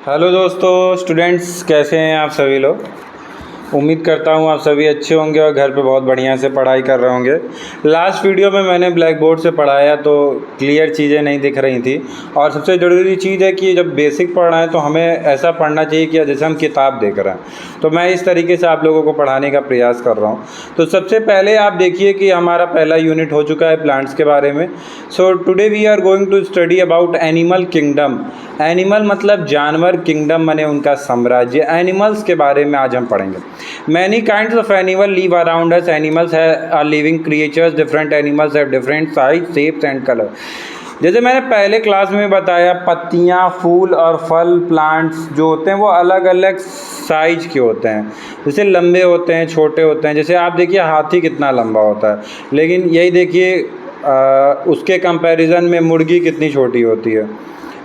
Hello दोस्तों, students कैसे हैं आप सभी लोग। उम्मीद करता हूँ आप सभी अच्छे होंगे और घर पे बहुत बढ़िया से पढ़ाई कर रहे होंगे। लास्ट वीडियो में मैंने ब्लैक बोर्ड से पढ़ाया तो क्लियर चीज़ें नहीं दिख रही थी। और सबसे ज़रूरी चीज़ है कि जब बेसिक पढ़ना है तो हमें ऐसा पढ़ना चाहिए कि जैसे हम किताब देख रहे हैं। तो मैं इस तरीके से आप लोगों को पढ़ाने का प्रयास कर रहा हूँ। तो सबसे पहले आप देखिए कि हमारा पहला यूनिट हो चुका है प्लांट्स के बारे में। So today we are going to study about animal kingdom. Animal मतलब जानवर, किंगडम माने उनका साम्राज्य। एनिमल्स के बारे में आज हम पढ़ेंगे। Many kinds of animal live around us. Animals are living creatures. Different animals have different size, shapes and color. जैसे मैंने पहले क्लास में बताया, पत्तियाँ, फूल और फल, प्लांट्स जो होते हैं वो अलग अलग साइज के होते हैं। जैसे लंबे होते हैं, छोटे होते हैं। जैसे आप देखिए हाथी कितना लंबा होता है, लेकिन यही देखिए उसके कंपैरिजन में मुर्गी कितनी छोटी होती है।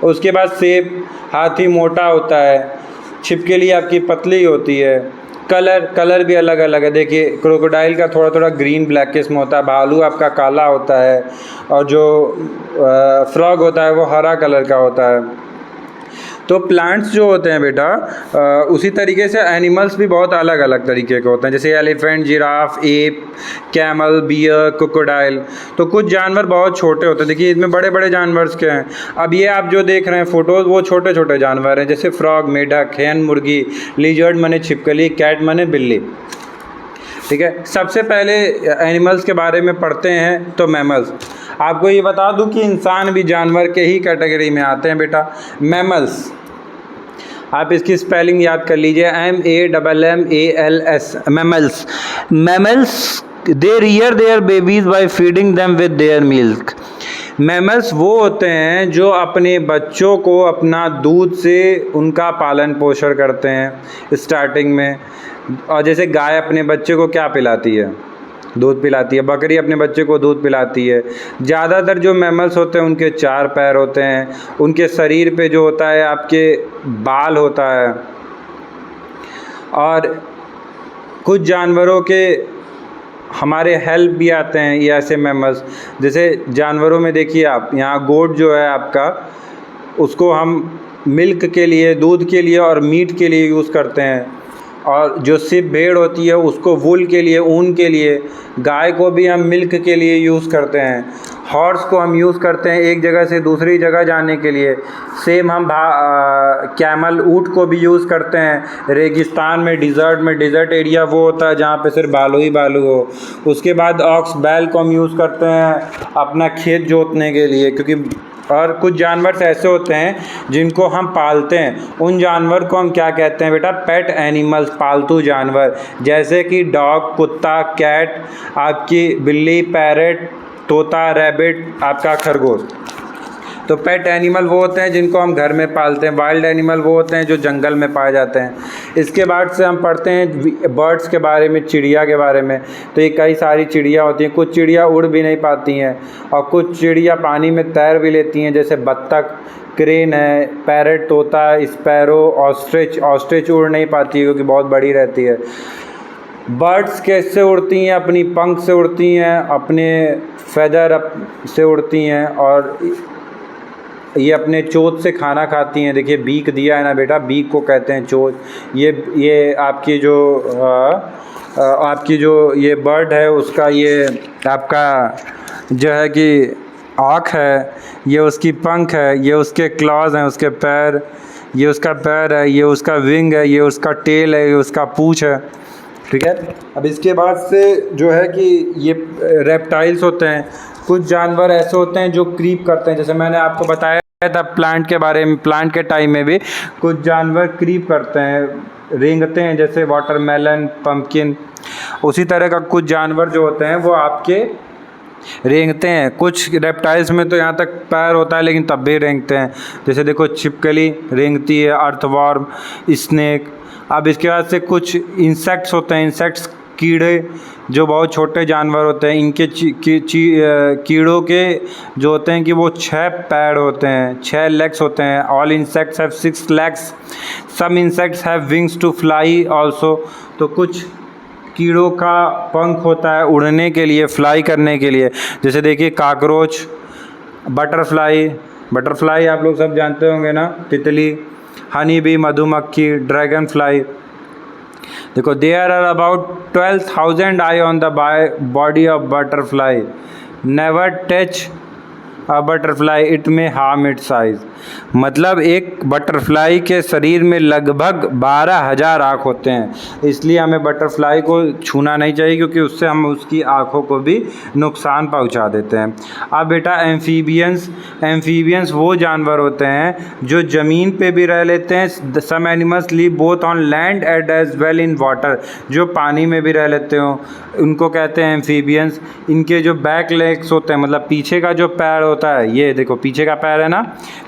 उसके बाद सेब, हाथी मोटा होता है, छिपकली आपकी पतली होती है। कलर भी अलग अलग है। देखिए क्रोकोडाइल का थोड़ा थोड़ा ग्रीन ब्लैक किस्म होता है, भालू आपका काला होता है, और जो फ्रॉग होता है वो हरा कलर का होता है। तो प्लांट्स जो होते हैं बेटा, उसी तरीके से एनिमल्स भी बहुत अलग अलग तरीके के होते हैं। जैसे elephant, giraffe, ape, camel, bear, crocodile. तो कुछ जानवर बहुत छोटे होते हैं। देखिए इसमें बड़े बड़े जानवर के हैं। अब ये आप जो देख रहे हैं फोटोज, वो छोटे छोटे जानवर हैं। जैसे फ्रॉग, मेढक, hen मुर्गी, लिजर्ड माने छिपकली, कैट माने बिल्ली। ठीक है, सबसे पहले एनिमल्स के बारे में पढ़ते हैं। तो मैमल्स, आपको ये बता दूं कि इंसान भी जानवर के ही कैटेगरी में आते हैं बेटा। मैमल्स, आप इसकी स्पेलिंग याद कर लीजिए, MAMMALS। Mammals, mammals they rear their babies by feeding them with their milk. Mammals वो होते हैं जो अपने बच्चों को अपना दूध से उनका पालन पोषण करते हैं स्टार्टिंग में। और जैसे गाय अपने बच्चे को क्या पिलाती है? दूध पिलाती है। बकरी अपने बच्चे को दूध पिलाती है। ज़्यादातर जो मैमल्स होते हैं उनके 4 पैर होते हैं। उनके शरीर पे जो होता है आपके बाल होता है। और कुछ जानवरों के हमारे हेल्प भी आते हैं ये ऐसे मैमल्स। जैसे जानवरों में देखिए आप, यहाँ गोट जो है आपका, उसको हम मिल्क के लिए, दूध के लिए और मीट के लिए यूज़ करते हैं। और जो सिर्फ भेड़ होती है उसको वूल के लिए, ऊन के लिए। गाय को भी हम मिल्क के लिए यूज़ करते हैं। हॉर्स को हम यूज़ करते हैं एक जगह से दूसरी जगह जाने के लिए। सेम हम कैमल, ऊँट को भी यूज़ करते हैं रेगिस्तान में, डिज़र्ट एरिया वो होता है जहाँ पे सिर्फ बालू ही बालू हो। उसके बाद ऑक्स, बैल को हम यूज़ करते हैं अपना खेत जोतने के लिए, क्योंकि और कुछ जानवर ऐसे होते हैं जिनको हम पालते हैं। उन जानवर को हम क्या कहते हैं बेटा? पेट एनिमल्स, पालतू जानवर। जैसे कि डॉग, कुत्ता, कैट, आपकी बिल्ली, पैरट, तोता, रैबिट, आपका खरगोश। तो पेट एनिमल वो होते हैं जिनको हम घर में पालते हैं। वाइल्ड एनिमल वो होते हैं जो जंगल में पाए जाते हैं। इसके बाद से हम पढ़ते हैं बर्ड्स के बारे में, चिड़िया के बारे में। तो ये कई सारी चिड़िया होती हैं। कुछ चिड़िया उड़ भी नहीं पाती हैं और कुछ चिड़िया पानी में तैर भी लेती हैं। जैसे बत्तख, क्रेन है, पैरट, तोता, स्पैरो, ऑस्ट्रिच उड़ नहीं पाती है क्योंकि बहुत बड़ी रहती है। बर्ड्स कैसे उड़ती हैं? अपनी पंख से उड़ती हैं, अपने फेदर से उड़ती हैं, और ये अपने चोंच से खाना खाती हैं। देखिए बीक दिया है ना बेटा, बीक को कहते हैं चोंच। ये आपकी जो ये बर्ड है उसका ये आपका जो है कि आँख है, ये उसकी पंख है, ये उसके क्लॉज हैं, उसके पैर, ये उसका पैर है, ये उसका विंग है, ये उसका टेल है, ये उसका पूँछ है। ठीक है। अब इसके बाद से जो है कि ये रेप्टाइल्स होते हैं। कुछ जानवर ऐसे होते हैं जो क्रीप करते हैं। जैसे मैंने आपको बताया था प्लांट के बारे में, प्लांट के टाइम में भी कुछ जानवर क्रीप करते हैं, रेंगते हैं, जैसे वाटरमेलन, पंपकिन। उसी तरह का कुछ जानवर जो होते हैं वो आपके रेंगते हैं। कुछ रेप्टाइल्स में तो यहाँ तक पैर होता है लेकिन तब भी रेंगते हैं। जैसे देखो छिपकली रेंगती है, अर्थवॉर्म, स्नेक। अब इसके बाद से कुछ इंसेक्ट्स होते हैं। इंसेक्ट्स कीड़े जो बहुत छोटे जानवर होते हैं, इनके कीड़ों के जो होते हैं कि वो 6 पैर होते हैं, 6 लेग्स होते हैं। All insects have 6 legs. Some insects have wings to fly also. तो कुछ कीड़ों का पंख होता है उड़ने के लिए, फ्लाई करने के लिए। जैसे देखिए काकरोच, बटरफ्लाई आप लोग सब जानते होंगे ना, तितली। हनी बी मधुमक्खी, ड्रैगन फ्लाई। देखो there are about 12,000 eyes on the body of butterfly, never touch a butterfly it may harm its eyes. मतलब एक बटरफ्लाई के शरीर में लगभग 12,000 आँख होते हैं, इसलिए हमें बटरफ्लाई को छूना नहीं चाहिए क्योंकि उससे हम उसकी आँखों को भी नुकसान पहुंचा देते हैं। अब बेटा एम्फीबियंस वो जानवर होते हैं जो ज़मीन पे भी रह लेते हैं। Some animals live both on land as well in water, जो पानी में भी रह लेते हो उनको कहते हैं एम्फीबियंस। इनके जो बैक लेग्स होते हैं, मतलब पीछे का जो पैर होता है, ये देखो पीछे का पैर है ना,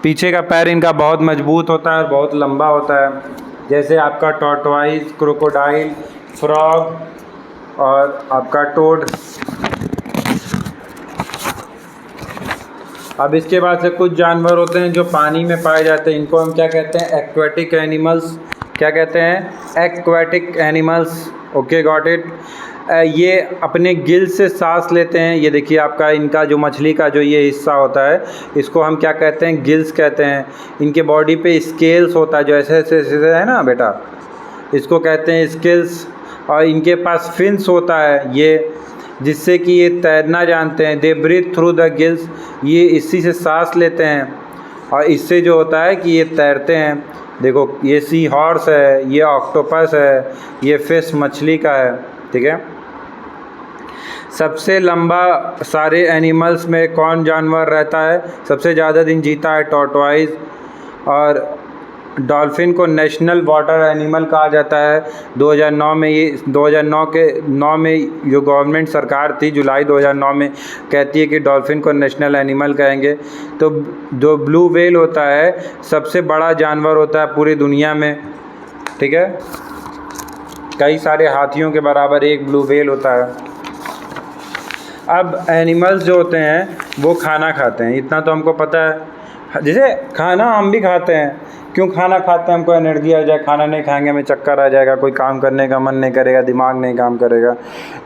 पीछे का पैर इनका बहुत मजबूत होता है और बहुत लंबा होता है, जैसे आपका टॉर्टोइज, क्रोकोडाइल, फ्रॉग और आपका टोड। अब इसके बाद से कुछ जानवर होते हैं जो पानी में पाए जाते हैं, इनको हम क्या कहते हैं? Aquatic animals. क्या कहते हैं? Aquatic animals. Okay, got it. ये अपने गिल से सांस लेते हैं। ये देखिए आपका इनका जो मछली का जो ये हिस्सा होता है, इसको हम क्या कहते हैं? गिल्स कहते हैं। इनके बॉडी पे स्केल्स होता है जो ऐसे ऐसे ऐसे है ना बेटा, इसको कहते हैं स्केल्स। और इनके पास फिन्स होता है ये, जिससे कि ये तैरना जानते हैं। They breathe through the gills, ये इसी से सांस लेते हैं और इससे जो होता है कि ये तैरते हैं। देखो ये सी हॉर्स है, ये ऑक्टोपस है, ये फिश मछली का है, ठीक है। सबसे लंबा सारे एनिमल्स में कौन जानवर रहता है? सबसे ज़्यादा दिन जीता है टॉर्टोइज। और डॉल्फिन को नेशनल वाटर एनिमल कहा जाता है। 2009 में ये 2009 में जो गवर्नमेंट सरकार थी, जुलाई 2009 में कहती है कि डॉल्फिन को नेशनल एनिमल कहेंगे। तो जो ब्लू व्हेल होता है सबसे बड़ा जानवर होता है पूरी दुनिया में, ठीक है। कई सारे हाथियों के बराबर एक ब्लू व्हेल होता है। अब एनिमल्स जो होते हैं वो खाना खाते हैं, इतना तो हमको पता है। जैसे खाना हम भी खाते हैं, क्यों खाना खाते हैं? हमको एनर्जी आ जाए। खाना नहीं खाएंगे हमें चक्कर आ जाएगा, कोई काम करने का मन नहीं करेगा, दिमाग नहीं काम करेगा,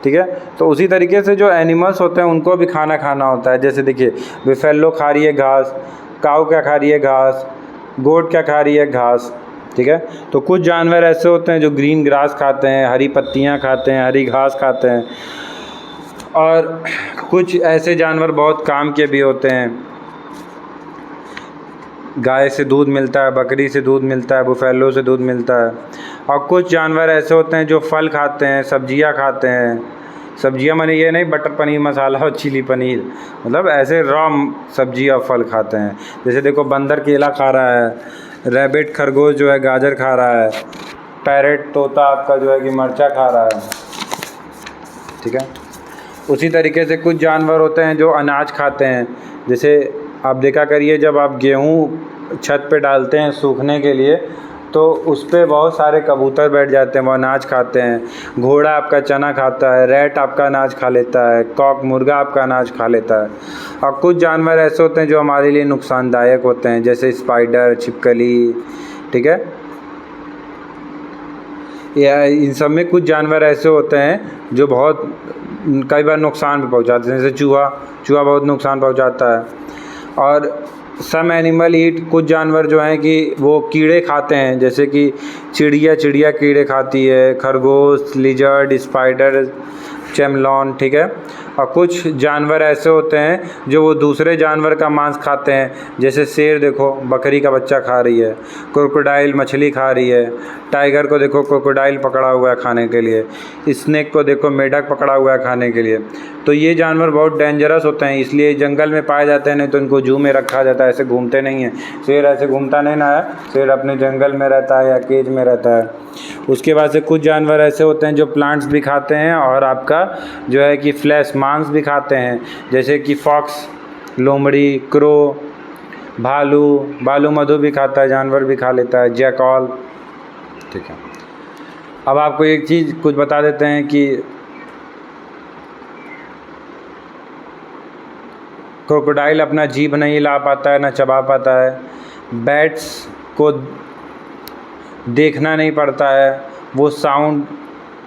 ठीक है। तो उसी तरीके से जो एनिमल्स होते हैं उनको भी खाना खाना होता है। जैसे देखिए बिफेलो खा रही है घास, काऊ क्या खा रही है? घास। गोट क्या खा रही है? घास, ठीक है। तो कुछ जानवर ऐसे होते हैं जो ग्रीन ग्रास खाते हैं, हरी पत्तियाँ खाते हैं, हरी घास खाते हैं। और कुछ ऐसे जानवर बहुत काम के भी होते हैं। गाय से दूध मिलता है, बकरी से दूध मिलता है, बुफेलो से दूध मिलता है। और कुछ जानवर ऐसे होते हैं जो फल खाते हैं, सब्जियां खाते हैं। सब्जियां माने ये नहीं बटर पनीर मसाला और चिली पनीर, मतलब ऐसे रॉ सब्जी और फल खाते हैं। जैसे देखो बंदर केला खा रहा है, रैबिट खरगोश जो है गाजर खा रहा है, पैरेट तोता आपका जो है कि मरचा खा रहा है, ठीक है। उसी तरीके से कुछ जानवर होते हैं जो अनाज खाते हैं। जैसे आप देखा करिए जब आप गेहूँ छत पे डालते हैं सूखने के लिए, तो उस पर बहुत सारे कबूतर बैठ जाते हैं, वो अनाज खाते हैं। घोड़ा आपका चना खाता है, रैट आपका अनाज खा लेता है, कॉक मुर्गा आपका अनाज खा लेता है। और कुछ जानवर ऐसे होते हैं जो हमारे लिए नुकसानदायक होते हैं, जैसे स्पाइडर, छिपकली, ठीक है। या इन सब में कुछ जानवर ऐसे होते हैं जो बहुत कई बार नुकसान भी पहुंचाते हैं। जैसे चूहा बहुत नुकसान पहुंचाता है। और सम एनिमल ईट, कुछ जानवर जो हैं कि वो कीड़े खाते हैं, जैसे कि चिड़िया कीड़े खाती है, खरगोश, लिजर्ड, स्पाइडर, चैमलॉन, ठीक है। और कुछ जानवर ऐसे होते हैं जो वो दूसरे जानवर का मांस खाते हैं, जैसे शेर देखो बकरी का बच्चा खा रही है, क्रोकोडाइल मछली खा रही है, टाइगर को देखो क्रोकोडाइल पकड़ा हुआ है खाने के लिए, स्नेक को देखो मेढक पकड़ा हुआ है खाने के लिए। तो ये जानवर बहुत डेंजरस होते हैं, इसलिए जंगल में पाए जाते हैं, नहीं तो इनको जू में रखा जाता है, ऐसे घूमते नहीं हैं। शेर ऐसे घूमता नहीं ना है, शेर अपने जंगल में रहता है या केज में रहता है। उसके बाद से कुछ जानवर ऐसे होते हैं जो प्लांट्स भी खाते हैं और आपका जो है कि फ्लैश मांस भी खाते हैं, जैसे कि फॉक्स, लोमड़ी, क्रो, भालू मधु भी खाता है, जानवर भी खा लेता है, जैकॉल, ठीक है। अब आपको एक चीज़ कुछ बता देते हैं कि क्रोकोडाइल अपना जीभ नहीं हिला पाता है, ना चबा पाता है। बैट्स को देखना नहीं पड़ता है, वो साउंड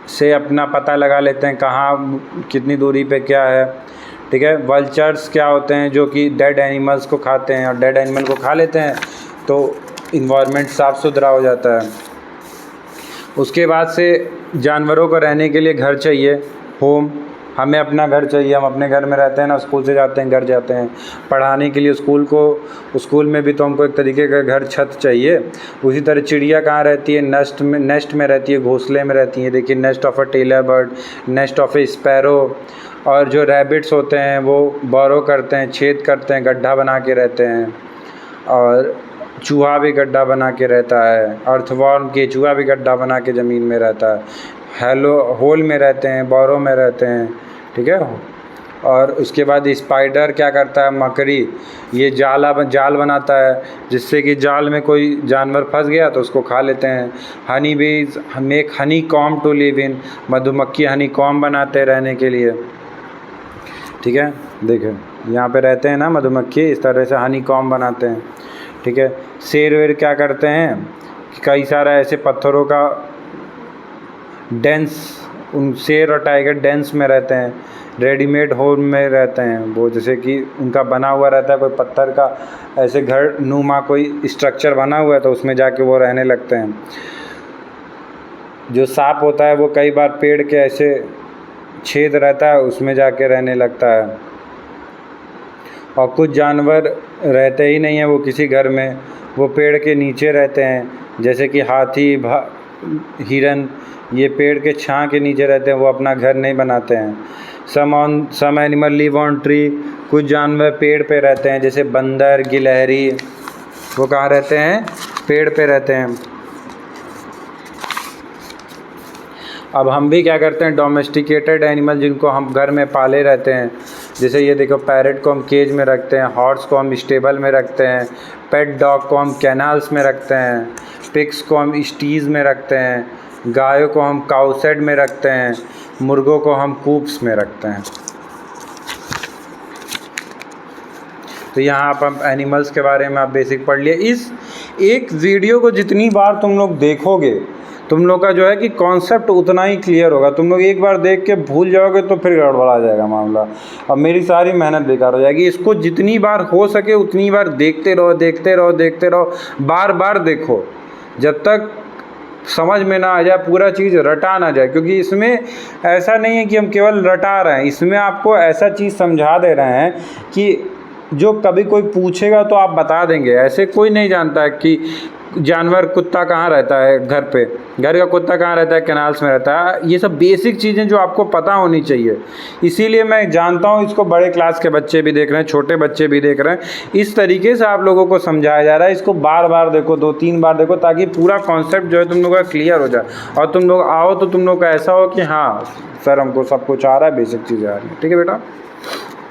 से अपना पता लगा लेते हैं कहाँ कितनी दूरी पे क्या है, ठीक है। वल्चर्स क्या होते हैं जो कि डेड एनिमल्स को खाते हैं और डेड एनिमल को खा लेते हैं, तो इन्वायरमेंट साफ़ सुथरा हो जाता है। उसके बाद से जानवरों को रहने के लिए घर चाहिए, होम। हमें अपना घर चाहिए, हम अपने घर में रहते हैं ना, स्कूल से जाते हैं घर जाते हैं, पढ़ाने के लिए स्कूल में भी तो हमको एक तरीके का घर, छत चाहिए। उसी तरह चिड़िया कहाँ रहती है? नेस्ट में रहती है, घोंसले में रहती है। देखिए, nest of a tailor bird, nest of A sparrow. और जो रैबिट्स होते हैं वो बोरो करते हैं, छेद करते हैं, गड्ढा बना के रहते हैं। और चूहा भी गड्ढा बना के रहता है, अर्थवॉर्म केचुआ भी गड्ढा बना के ज़मीन में रहता है। होल में रहते हैं, बोरो में रहते हैं, ठीक है। और उसके बाद स्पाइडर क्या करता है? मकड़ी, ये जाल बनाता है, जिससे कि जाल में कोई जानवर फंस गया तो उसको खा लेते हैं। Honey bees make honeycomb to live in, मधुमक्खी हनी कॉम बनाते हैं रहने के लिए, ठीक है। देखिए यहाँ पे रहते हैं ना मधुमक्खी, इस तरह से हनी कॉम बनाते हैं, ठीक है। शेर वेर क्या करते हैं कि कई सारा ऐसे पत्थरों का डेंस, उन शेर और टाइगर डेंस में रहते हैं, रेडीमेड होम में रहते हैं वो, जैसे कि उनका बना हुआ रहता है कोई पत्थर का ऐसे घर नुमा कोई स्ट्रक्चर बना हुआ है, तो उसमें जाके वो रहने लगते हैं। जो सांप होता है वो कई बार पेड़ के ऐसे छेद रहता है, उसमें जाके रहने लगता है। और कुछ जानवर रहते ही नहीं हैं वो किसी घर में, वो पेड़ के नीचे रहते हैं, जैसे कि हाथी, हिरन, ये पेड़ के छां के नीचे रहते हैं, वो अपना घर नहीं बनाते हैं। Some animal live on tree, कुछ जानवर पेड़ पे रहते हैं, जैसे बंदर, गिलहरी, वो कहाँ रहते हैं? पेड़ पे रहते हैं। अब हम भी क्या करते हैं? डोमेस्टिकेटेड एनिमल जिनको हम घर में पाले रहते हैं, जैसे ये देखो, पैरेट को हम केज में रखते हैं, हॉर्स को हम स्टेबल में रखते हैं, पेट डॉग को हम कैनाल्स में रखते हैं, पिग्स को हम स्टीज़ में रखते हैं, गायों को हम काउसेड में रखते हैं, मुर्गों को हम कूप्स में रखते हैं। तो यहाँ आप एनिमल्स के बारे में आप बेसिक पढ़ लिए। इस एक वीडियो को जितनी बार तुम लोग देखोगे, तुम लोग का जो है कि कॉन्सेप्ट उतना ही क्लियर होगा। तुम लोग एक बार देख के भूल जाओगे तो फिर गड़बड़ा जाएगा मामला, और मेरी सारी मेहनत बेकार हो जाएगी। इसको जितनी बार हो सके उतनी बार देखते रहो, देखते रहो, देखते रहो, बार बार देखो, जब तक समझ में ना आ जाए, पूरा चीज़ रटा ना जाए। क्योंकि इसमें ऐसा नहीं है कि हम केवल रटा रहे हैं, इसमें आपको ऐसा चीज़ समझा दे रहे हैं कि जो कभी कोई पूछेगा तो आप बता देंगे। ऐसे कोई नहीं जानता है कि जानवर, कुत्ता कहाँ रहता है घर पे, घर का कुत्ता कहाँ रहता है, कैनाल्स में रहता है। ये सब बेसिक चीज़ें जो आपको पता होनी चाहिए। इसीलिए मैं जानता हूँ इसको बड़े क्लास के बच्चे भी देख रहे हैं, छोटे बच्चे भी देख रहे हैं। इस तरीके से आप लोगों को समझाया जा रहा है। इसको बार बार देखो, 2-3 बार देखो, ताकि पूरा कॉन्सेप्ट जो है तुम लोगों का क्लियर हो जाए, और तुम लोग आओ तो तुम लोग का ऐसा हो कि हाँ सर हमको सब कुछ आ रहा है, बेसिक चीज़ें आ रही हैं। ठीक है बेटा।